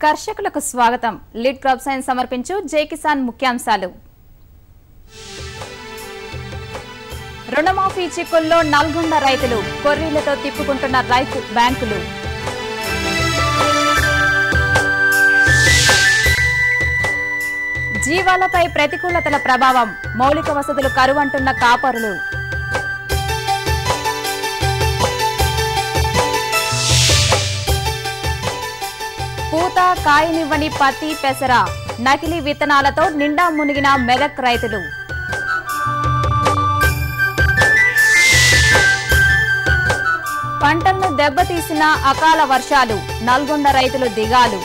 కర్షకులకు స్వాగతం. Lead crop science సమర్పించు జై కిసాన్ ముఖ్యాంశాలు. రుణమాఫీ చిక్కుల్లో నల్గొండ రైతులు, కొర్రీలతో తిప్పుకుంటున్న రైతు బ్యాంకులు. జీవాలపై ప్రతికూలతల ప్రభావం, మౌలిక వసతులు కరువంటున్న కాపరులు. పూత కాయనివ్వని పత్తి పెసర, నకిలీ విత్తనాలతో నిండా మునిగిన మెదక్ రైతులు. పంటలను దెబ్బతీసిన అకాల వర్షాలు, నల్గొండ రైతులు దిగాలు.